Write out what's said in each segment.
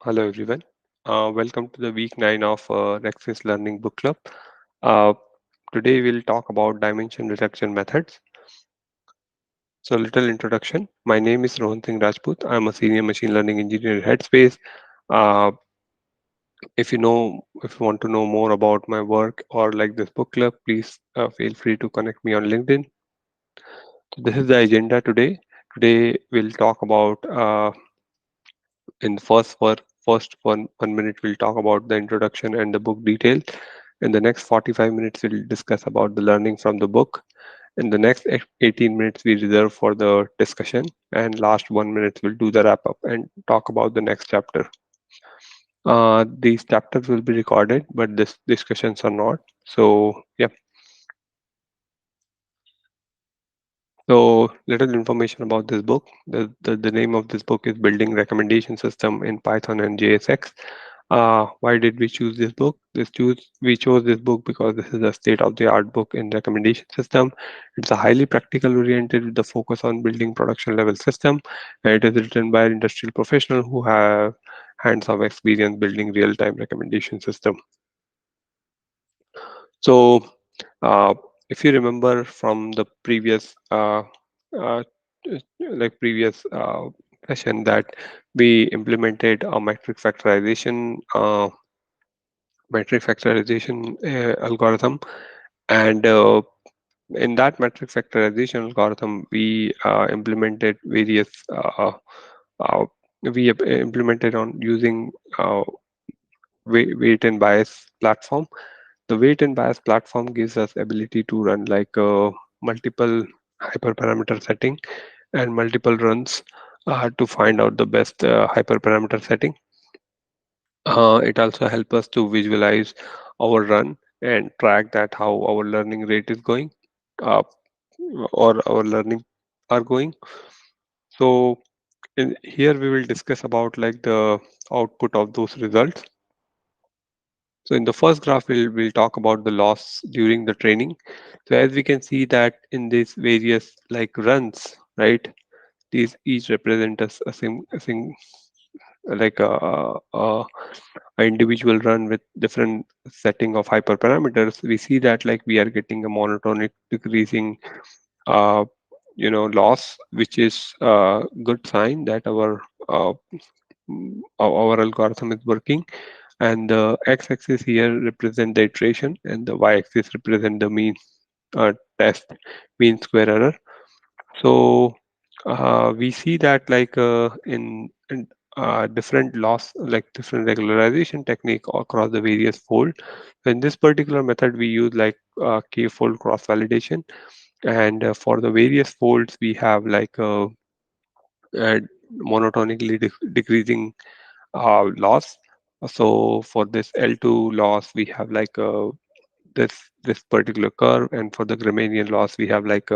Hello everyone. Welcome to the week 9 of RecSys Learning Book Club. Uh, Today we'll talk about dimension reduction methods. So little introduction. My name is Rohan Singh Rajput. I'm a senior machine learning engineer at Headspace. Uh, if you want to know more about my work or like this book club, please feel free to connect me on LinkedIn. So this is the agenda today. Today we'll talk about in the first one minute we'll talk about the introduction and the book details. In the next 45 minutes we'll discuss about the learning from the book. In the next 18 minutes we reserve for the discussion, and last 1 minute we'll do the wrap up and talk about the next chapter. These chapters will be recorded, but this discussions are not. So yeah. So little information about this book. The name of this book is Building Recommendation System in Python and JAX. Why did we choose this book? We chose this book because this is a state-of-the-art book in recommendation system. It's a highly practical oriented with the focus on building production level system, and it is written by an industrial professional who have hands-on experience building real-time recommendation system. So, uh, if you remember from the uh, previous session that we implemented a metric factorization algorithm, and in that metric factorization algorithm, uh, we implemented on using weight and bias platform. The weight and bias platform gives us ability to run like multiple hyperparameter setting and multiple runs to find out the best hyperparameter setting. It also helps us to visualize our run and track that how our learning rate is going uh, or our learning are going. So here we will discuss about like the output of those results. So in the first graph, we'll talk about the loss during the training. So as we can see that in these various like runs, right? These each represent like a individual run with different setting of hyperparameters. We see that like we are getting a monotonic decreasing uh, loss, which is a good sign that our algorithm is working. And the x-axis here represent the iteration, and the y-axis represent the test mean square error. So we see that like in different loss, like different regularization technique across the various fold. So in this particular method, we use like k-fold cross validation, and for the various folds, we have like uh, monotonically decreasing loss. So for this L2 loss, we have like this particular curve, and for the Gramanian loss, we have like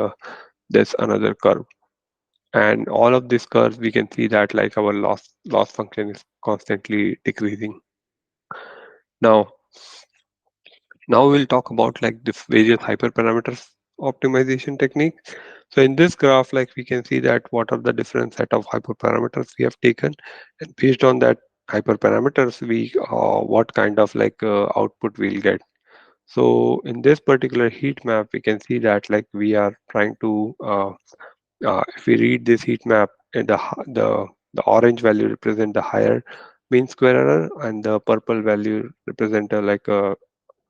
this another curve. And all of these curves, we can see that like our loss function is constantly decreasing. Now, now we'll talk about like the various hyperparameters optimization techniques. So in this graph, like we can see that what are the different set of hyperparameters we have taken, and based on that hyperparameters, we what kind of like output we'll get. So in this particular heat map, we can see that like we are trying to if we read this heat map, the orange value represent the higher mean square error, and the purple value represent like a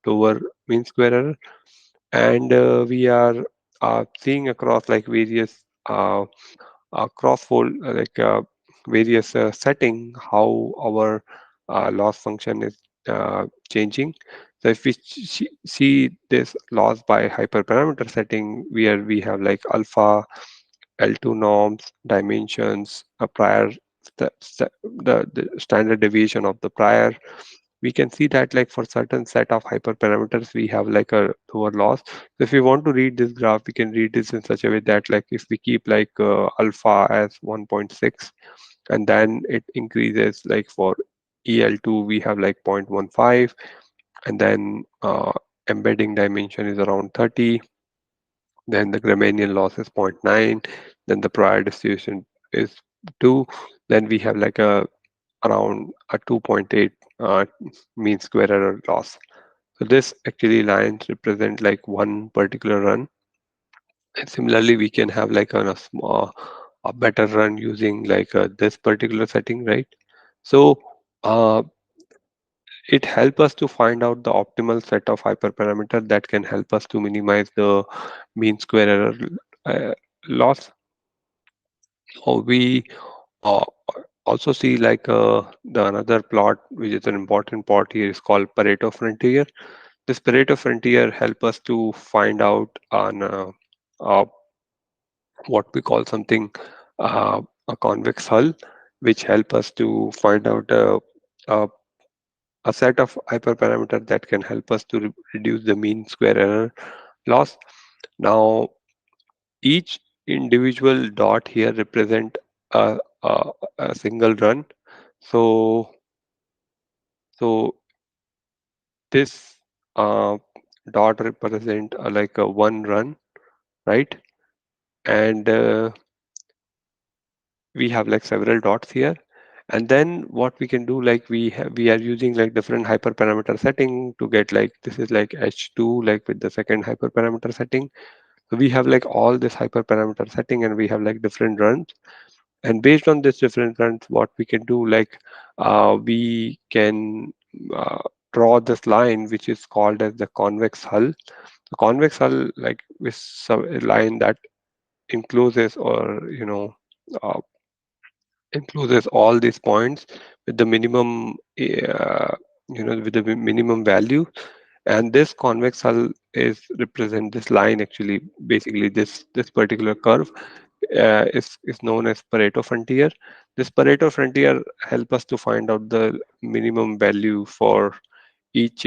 lower mean square error. And we are seeing across like various cross-fold various setting how our loss function is changing. So if we see this loss by hyperparameter setting, where we have like alpha, L2 norms, dimensions, a prior the standard deviation of the prior. We can see that like for certain set of hyperparameters, we have like a lower loss. So if we want to read this graph, we can read this in such a way that like if we keep like alpha as 1.6, and then it increases like for EL2, we have like 0.15, and then embedding dimension is around 30, then the Gramanian loss is zero point 0.9, then the prior distribution is 2, then we have like a around a 2.8 mean square error loss. So this actually lines represent like one particular run. And similarly, we can have like a small, a better run using like this particular setting, right? So uh, it helps us to find out the optimal set of hyperparameter that can help us to minimize the mean square error uh, loss. Or we uh, also see like the another plot, which is an important plot here, is called Pareto frontier. This Pareto frontier help us to find out on uh, what we call something a convex hull, which help us to find out a, a set of hyperparameter that can help us to reduce the mean square error loss. Now, each individual dot here represent a, a single run. So, so this uh, dot represent like a one run, right? And we have like several dots here. And then what we can do, like we are using like different hyperparameter setting to get like this is like H2, like with the second hyperparameter setting. So we have like all this hyperparameter setting and we have like different runs. And based on this different runs, what we can do, like we can uh, draw this line, which is called as the convex hull. The convex hull, like is a line that encloses or, uh, encloses all these points with the minimum, with the minimum value. And this convex hull is represent this line actually, basically this particular curve is known as Pareto frontier. This Pareto frontier help us to find out the minimum value for each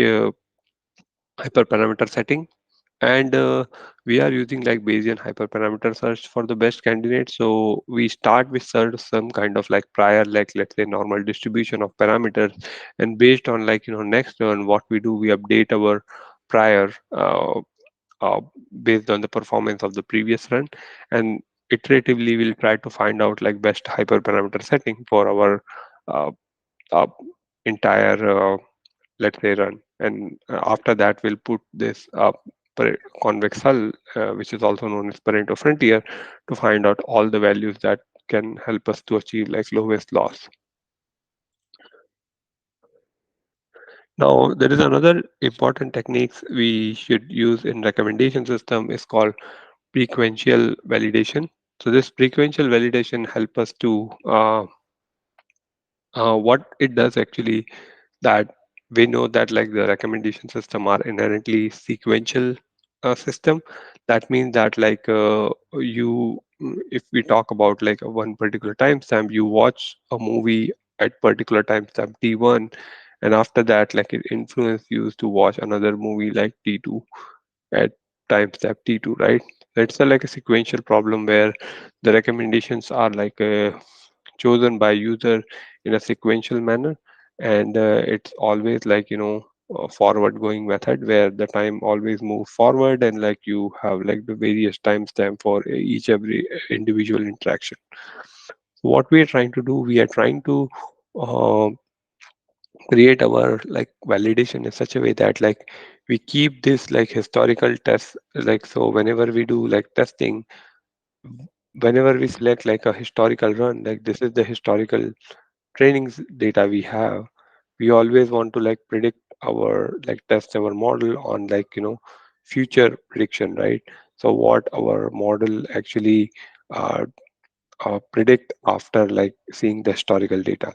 hyperparameter setting. And we are using like Bayesian hyperparameter search for the best candidate. So we start with search some kind of like prior, like let's say normal distribution of parameters, and based on like next turn, what we do, we update our prior uh, based on the performance of the previous run, and iteratively we'll try to find out like best hyperparameter setting for our uh, uh, entire let's say run. And after that we'll put this convex hull, which is also known as Pareto frontier, to find out all the values that can help us to achieve like lowest loss. Now there is another important techniques we should use in recommendation system is called frequential validation. So this frequential validation help us to what it does actually, that we know that like the recommendation system are inherently sequential system. That means that like if we talk about like a one particular timestamp, you watch a movie at particular timestamp T1, and after that like it influence you to watch another movie like T2 at timestamp T2, right? It's a, like a sequential problem where the recommendations are like chosen by user in a sequential manner, and it's always like a forward going method where the time always move forward, and like you have like the various timestamp for each every individual interaction. So what we are trying to do, we are trying to uh, create our like validation in such a way that like we keep this like historical test, like so whenever we do like testing, whenever we select like a historical run, like this is the historical trainings data we have, we always want to like predict our like test our model on like future prediction, right? So what our model actually uh, predict after like seeing the historical data,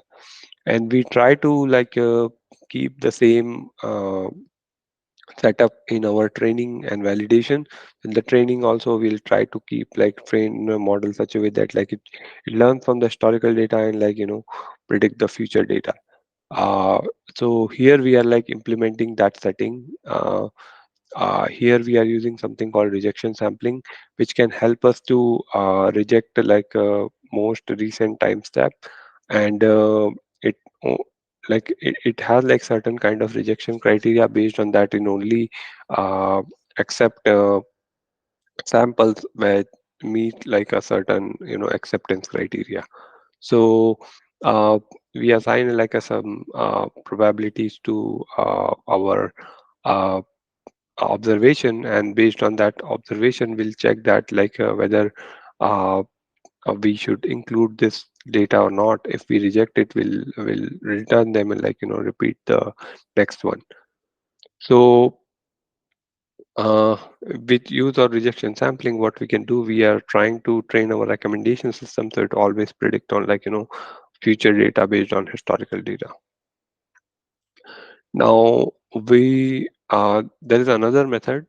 and we try to like keep the same setup in our training and validation. In the training also we'll try to keep like train a model such a way that like it learns from the historical data and like predict the future data. uh, so here we are like implementing that setting. Here we are using something called rejection sampling, which can help us to reject like most recent timestamp, and it o- it has like certain kind of rejection criteria. Based on that, it only uh, accept samples that meet like a certain acceptance criteria. So uh, we assign like a some probabilities to our uh, observation, and based on that observation we'll check that like whether uh, we should include this data or not. If we reject it, we'll return them and like repeat the next one. So uh, with use or rejection sampling, what we can do, we are trying to train our recommendation system so it always predict on like future data based on historical data. Now we there is another method.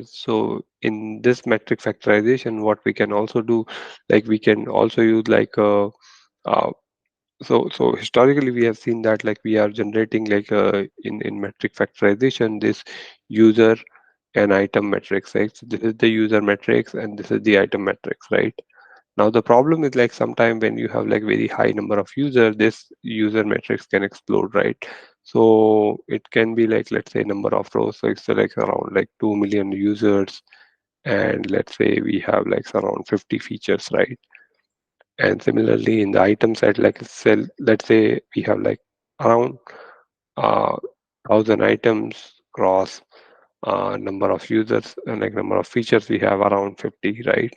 So in this metric factorization, what we can also do, like we can also use like uh, so historically we have seen that like we are generating like in metric factorization this user and item metrics, right? So this is the user metrics and this is the item metrics, right? Now the problem is like sometime when you have like very high number of users, this user metrics can explode, right? So it can be like, let's say, number of rows. So it's like around like 2 million users, and let's say we have like around 50 features, right? And similarly in the item set, like sell, let's say we have like around 1,000 items cross number of users, and like number of features we have around 50, right?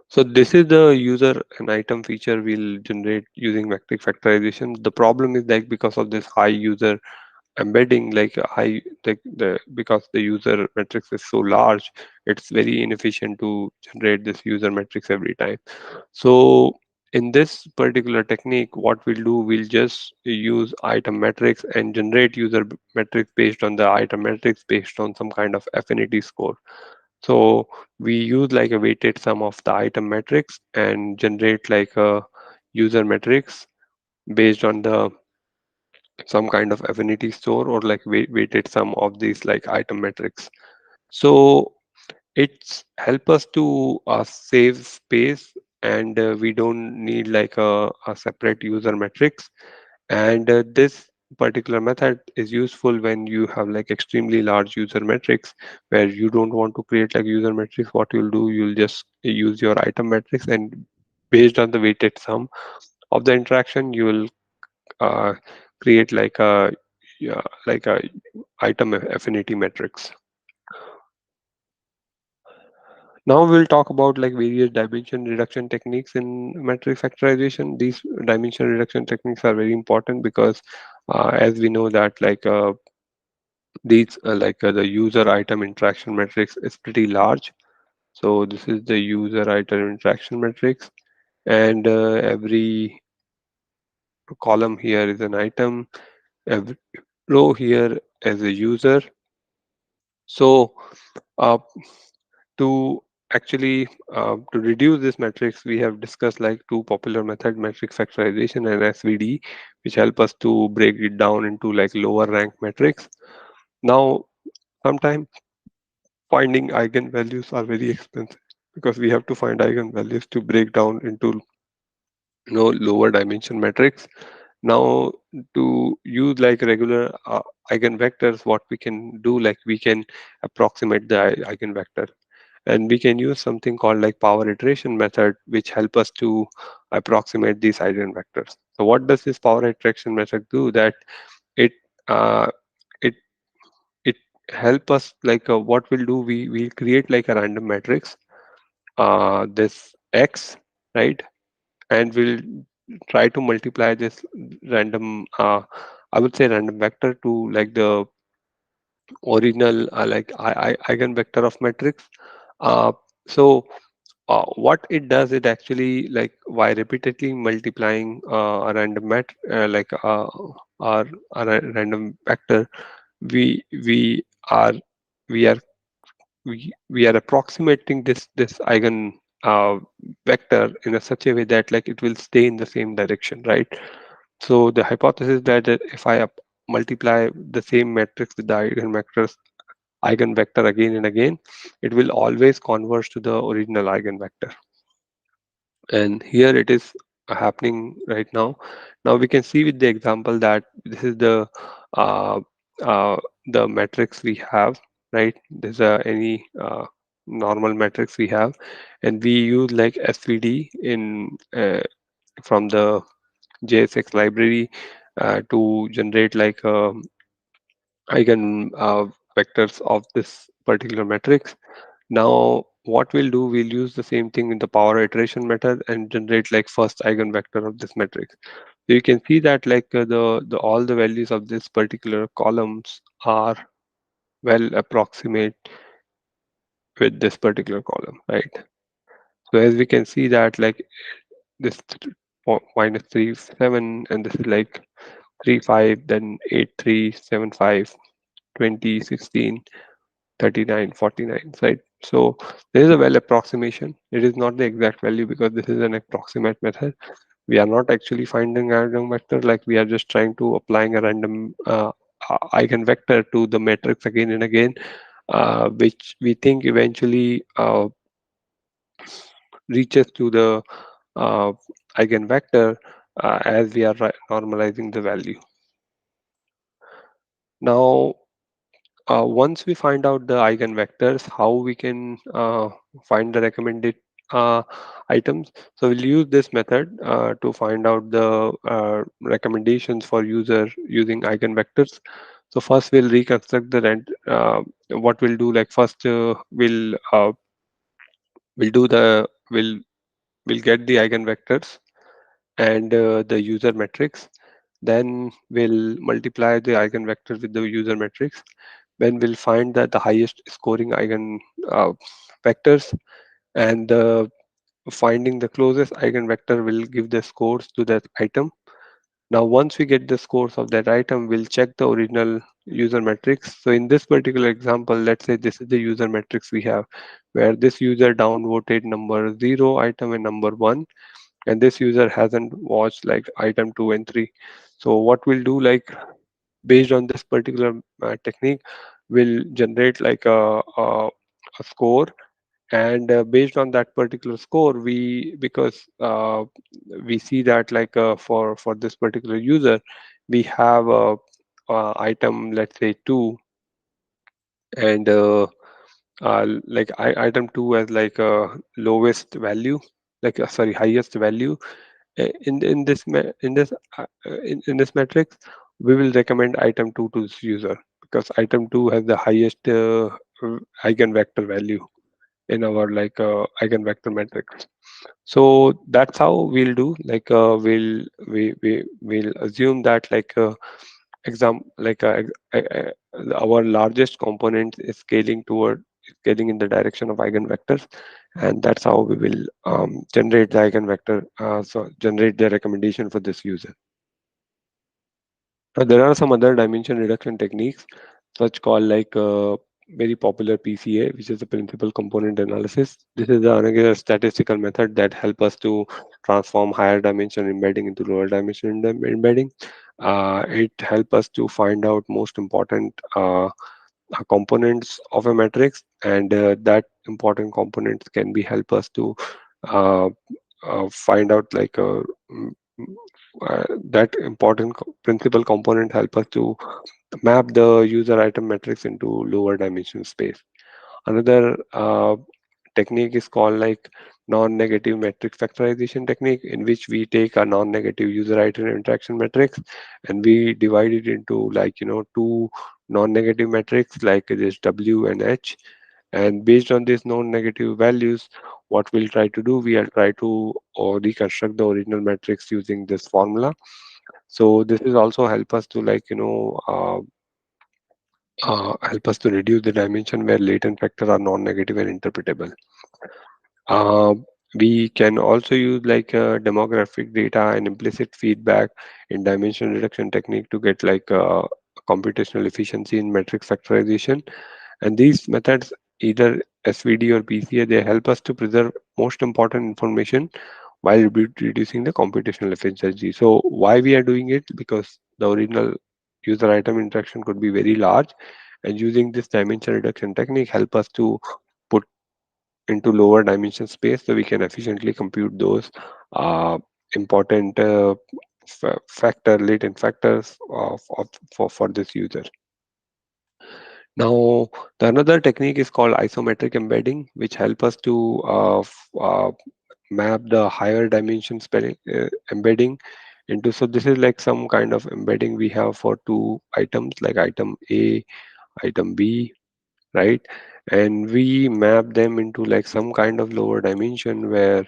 So this is the user and item feature we'll generate using metric factorization. The problem is like because of this high user embedding, like high the because the user metrics is so large, it's very inefficient to generate this user metrics every time. So in this particular technique, what we'll do, we'll just use item metrics and generate user metrics based on the item metrics based on some kind of affinity score. So we use like a weighted sum of the item metrics and generate like a user metrics based on the some kind of affinity store or like weighted sum of these like item metrics. So it's help us to save space, and we don't need like a separate user metrics. And this particular method is useful when you have like extremely large user metrics where you don't want to create like user metrics. What you'll do, you'll just use your item metrics, and based on the weighted sum of the interaction you will uh, create like a, yeah, like a item affinity matrix. Now we'll talk about like various dimension reduction techniques in metric factorization. These dimension reduction techniques are very important because as we know that like these like the user item interaction matrix is pretty large. So this is the user item interaction matrix, and every column here is an item, every row here as a user. So uh, to actually to reduce this matrix, we have discussed like two popular method, metric factorization and SVD, which help us to break it down into like lower rank metrics. Now sometimes finding eigenvalues are very expensive because we have to find eigenvalues to break down into lower dimension metrics. Now to use like regular eigenvectors, what we can do, like we can approximate the eigenvector, and we can use something called like power iteration method, which help us to approximate these eigenvectors. So what does this power iteration method do? That it uh, it it help us like what we'll do, we create like a random matrix, this x, right? And we'll try to multiply this random I would say random vector to like the original like eigenvector of matrix. So what it does, it actually like by repeatedly multiplying a random like or random vector, we are we are we are approximating this eigen uh, vector in a such a way that like it will stay in the same direction, right? So the hypothesis that if I multiply the same matrix with the eigenvector again and again, it will always converge to the original eigenvector. And here it is happening right now. Now we can see with the example that this is uh, uh, the matrix we have, right? There's any normal matrix we have, and we use like SVD in from the JSX library to generate like eigen vectors of this particular matrix. Now, what we'll do, we'll use the same thing in the power iteration method and generate like first eigenvector of this matrix. So you can see that like the all the values of this particular columns are well approximate with this particular column, right? So as we can see that like this minus 3 7 and this is like 3 5, then 8 3 7 5 20 16 39 49, right? So there is a well approximation. It is not the exact value because this is an approximate method. We are not actually finding a random vector, like we are just trying to applying a random eigenvector to the matrix again and again, which we think eventually reaches to the uh, eigenvector as we are normalizing the value. Now, once we find out the eigenvectors, how we can find the recommended uh, items. So we'll use this method to find out the recommendations for user using eigenvectors. So first we'll reconstruct the rent. What we'll do, like first we'll do the we'll get the eigenvectors and the user matrix. Then we'll multiply the eigenvector with the user matrix. Then we'll find that the highest scoring eigen vectors, and finding the closest eigenvector will give the scores to that item. Now, once we get the scores of that item, we'll check the original user matrix. So in this particular example, let's say this is the user matrix we have, where this user downvoted number 0 item and number 1, and this user hasn't watched like item 2 and 3. So what we'll do, like based on this particular technique, we'll generate like a score, and based on that particular score, we because we see that like for this particular user, we have a item, let's say 2, and like item 2 as like a lowest value, like sorry, highest value. In this in this matrix, we will recommend item 2 to this user because item 2 has the highest eigenvector value in our like eigenvector matrix. So that's how we'll do, like we'll assume that like exam like our largest component is scaling in the direction of eigenvectors, and that's how we will generate the eigenvector, so generate the recommendation for this user. There are some other dimension reduction techniques, such called like very popular PCA, which is the principal component analysis. This is another statistical method that help us to transform higher dimension embedding into lower dimension embedding. It help us to find out most important components of a matrix, and that important components can be help us to uh, find out like that important principal component help us to map the user item matrix into lower dimension space. Another technique is called like non-negative matrix factorization technique, in which we take a non-negative user item interaction matrix and we divide it into like two non-negative matrix like this W and H, and based on these non-negative values, what we'll try to do, we'll try to reconstruct the original matrix using this formula. So this is also help us to like help us to reduce the dimension where latent factors are non-negative and interpretable. Uh, we can also use like demographic data and implicit feedback in dimension reduction technique to get like computational efficiency in matrix factorization. And these methods, either SVD or PCA, they help us to preserve most important information while reducing the computational efficiency. So why we are doing it? Because the original user item interaction could be very large, and using this dimension reduction technique help us to put into lower dimension space so we can efficiently compute those uh, important latent factors for this user. Now, the another technique is called isometric embedding, which help us to map the higher dimension spelling embedding into. So this is like some kind of embedding we have for two items, like item A, item B, right? And we map them into like some kind of lower dimension where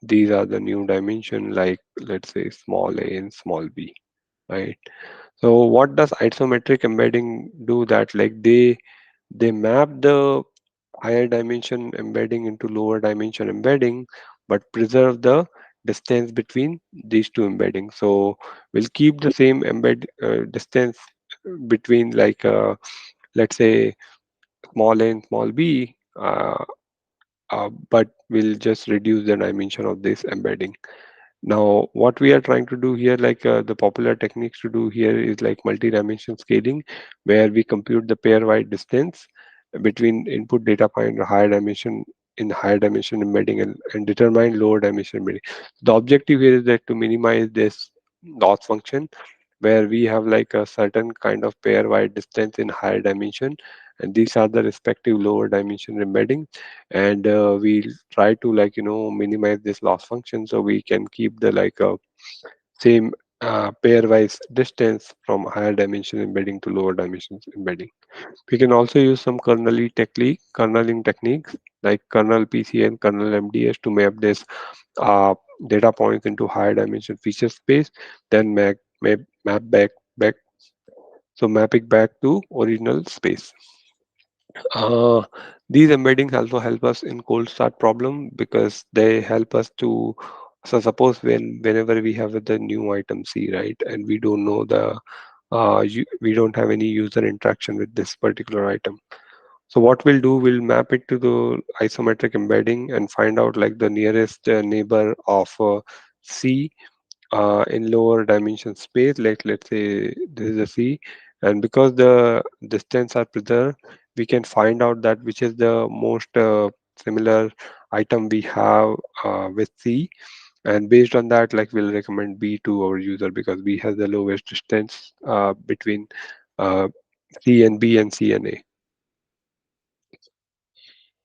these are the new dimension, like let's say small a and small b, right? So what does isometric embedding do? That like they map the higher dimension embedding into lower dimension embedding, but preserve the distance between these two embeddings. So we'll keep the same embed distance between like let's say small a and small b, but we'll just reduce the dimension of this embedding. Now, what we are trying to do here, like the popular techniques to do here is like multi-dimension scaling, where we compute the pair-wide distance between input data point or higher dimension in higher dimension embedding, and determine lower dimension embedding. The objective here is that to minimize this loss function, where we have like a certain kind of pair-wide distance in higher dimension, and these are the respective lower dimension embedding, and we'll try to like minimize this loss function so we can keep the like same pairwise distance from higher dimension embedding to lower dimensions embedding. We can also use some kerneling techniques like kernel PC and kernel MDS to map this uh, data points into higher dimension feature space, then map back so mapping back to original space. Uh, these embeddings also help us in cold start problem because they help us to. So suppose whenever we have the new item C, right, and we don't know we don't have any user interaction with this particular item. So what we'll do, we'll map it to the isometric embedding and find out like the nearest neighbor of C in lower dimension space, like let's say this is a C, and because the distance are preserved, we can find out that which is the most similar item we have with C, and based on that, like we'll recommend B to our user because B has the lowest distance between uh, C and B and C and A.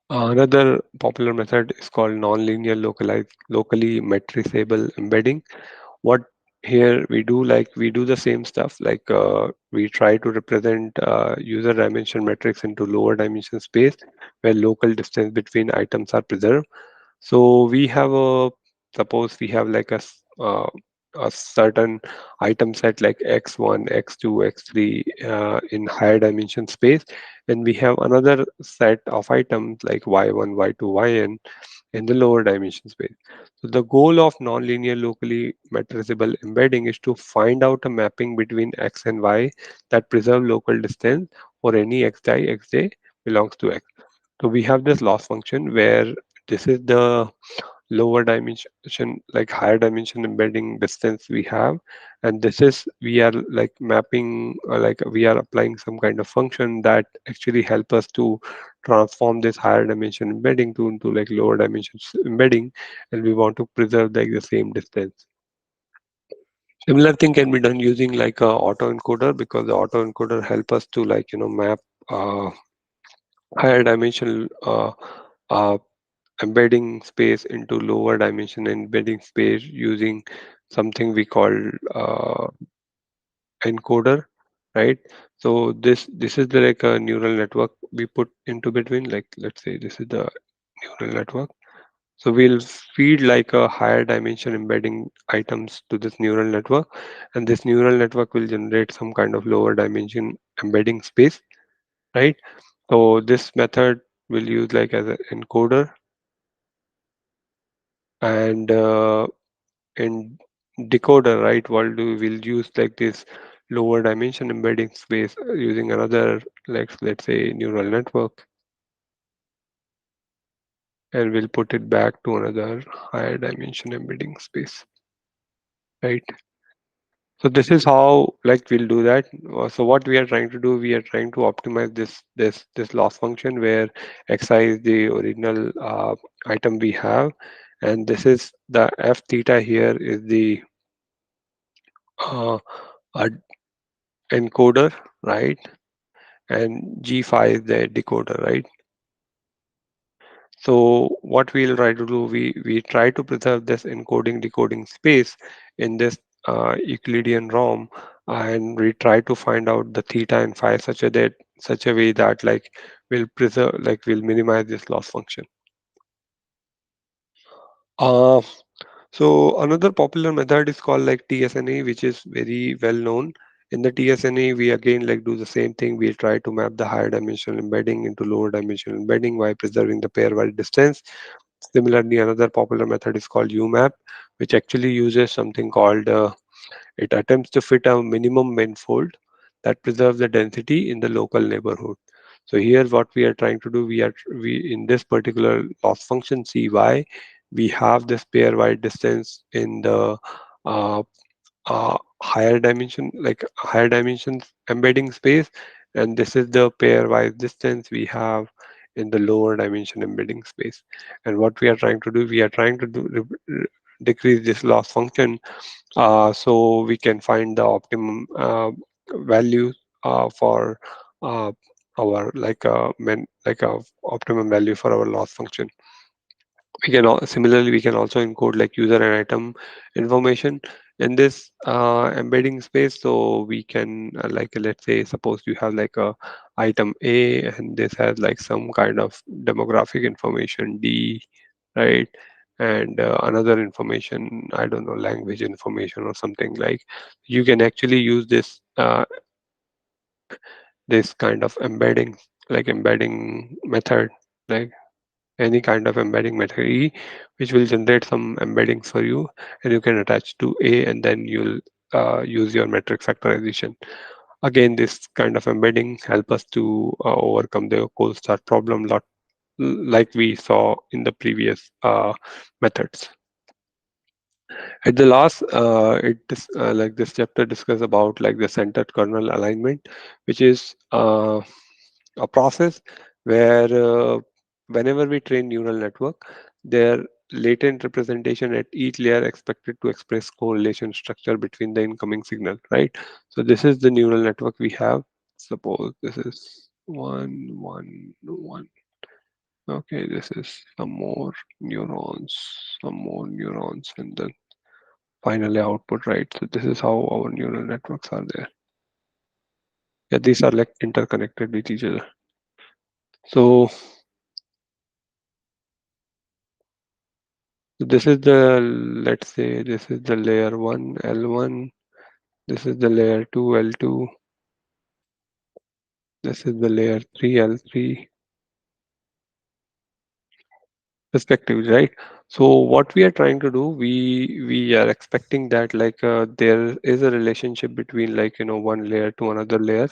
Another popular method is called nonlinear locally metrizable embedding. What here we do, like we do the same stuff, like we try to represent user dimension metrics into lower dimension space where local distance between items are preserved. So we have suppose we have like a certain item set like x1, x2, x3 in higher dimension space, and we have another set of items like y1, y2, yn in the lower dimension space. So the goal of nonlinear locally metrizable embedding is to find out a mapping between x and y that preserve local distance for any xj belongs to x. So we have this loss function where this is the lower dimension, like higher dimension embedding distance we have, and this is we are like mapping, like we are applying some kind of function that actually help us to transform this higher dimension embedding to into like lower dimensions embedding, and we want to preserve like the same distance. Similar thing can be done using like a autoencoder because the autoencoder help us to like map uh, higher dimension uh, embedding space into lower dimension embedding space using something we call uh, encoder, right? So this is the like a neural network we put into between, like let's say this is the neural network. So we'll feed like a higher dimension embedding items to this neural network, and this neural network will generate some kind of lower dimension embedding space, right? So this method will use like as an encoder, and in decoder, right, we'll use like this lower dimension embedding space using another, like let's say neural network, and we'll put it back to another higher dimension embedding space, right? So this is how like we'll do that. So what we are trying to do, we are trying to optimize this loss function where xi is the original item we have, and this is the f theta here is the uh, a encoder, right? And G5 is the decoder, right? So what we'll try to do, we try to preserve this encoding decoding space in this Euclidean ROM, and we try to find out the theta and phi such a way that like will preserve, like will minimize this loss function. Uh, so another popular method is called like TSNA, which is very well known. In the TSNA, we again like do the same thing. We try to map the higher dimensional embedding into lower dimensional embedding while preserving the pairwise distance. Similarly, another popular method is called UMAP, which actually uses something called it attempts to fit a minimum manifold that preserves the density in the local neighborhood. So here what we are trying to do, we in this particular loss function CY, we have this pairwise distance in the uh, higher dimension, like higher dimensions embedding space, and this is the pairwise distance we have in the lower dimension embedding space. And what we are trying to do, we are trying to decrease this loss function so we can find the optimum value for uh, our like a optimum value for our loss function. Similarly we can also encode like user and item information in this embedding space. So we can like let's say suppose you have like a item A and this has like some kind of demographic information D, right? And another information, I don't know, language information or something. Like you can actually use this kind of embedding method, like any kind of embedding method E, which will generate some embeddings for you, and you can attach to A, and then you'll use your metric factorization. Again, this kind of embedding help us to overcome the cold start problem, lot like we saw in the previous methods. At the last, like this chapter discuss about like the centered kernel alignment, which is a process where whenever we train neural network, their latent representation at each layer expected to express correlation structure between the incoming signal, right? So this is the neural network we have. Suppose this is 1, 1, 1. Okay, this is some more neurons, and then finally output, right? So this is how our neural networks are there. Yeah, these are like interconnected with each other. So this is the, let's say this is the layer 1, L1. This is the layer 2, L2. This is the layer 3, L3 respectively, right? So what we are trying to do, we are expecting that like there is a relationship between like one layer to another layer,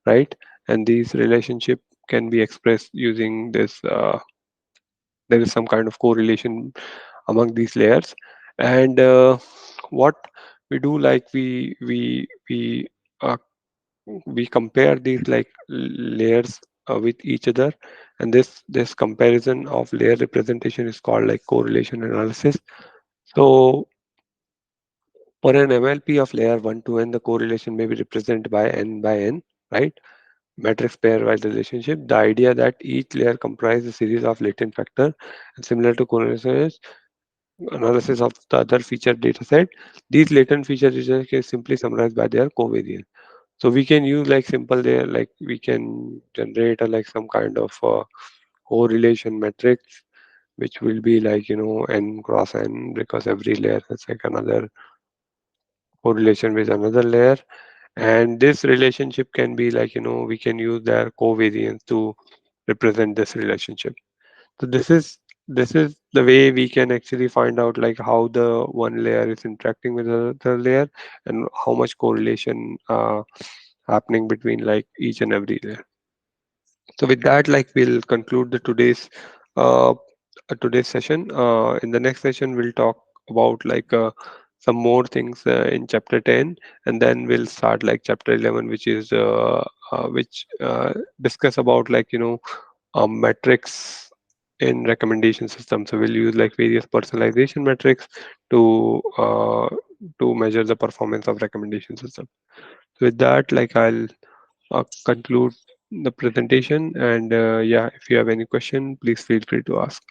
right? And these relationship can be expressed using this there is some kind of correlation among these layers. And what we do, like uh, we compare these like layers with each other, and this comparison of layer representation is called like correlation analysis. So for an MLP of layer 1 to n, the correlation may be represented by n by n, right? Matrix pairwise relationship. The idea that each layer comprises a series of latent factor, and similar to correlation is analysis of the other feature data set. These latent features is simply summarized by their covariance. So we can use like simple there, like we can generate a, like some kind of correlation matrix, which will be like n cross n, because every layer has like another correlation with another layer. And this relationship can be like we can use their covariance to represent this relationship. So this is the way we can actually find out like how the one layer is interacting with the other layer, and how much correlation happening between like each and every layer. So with that, like we'll conclude the uh, today's session. In the next session, we'll talk about like some more things in chapter 10, and then we'll start like chapter 11, which is which discuss about like metrics in recommendation system. So we'll use like various personalization metrics to measure the performance of recommendation system. So with that, like I'll conclude the presentation, and yeah, if you have any question, please feel free to ask.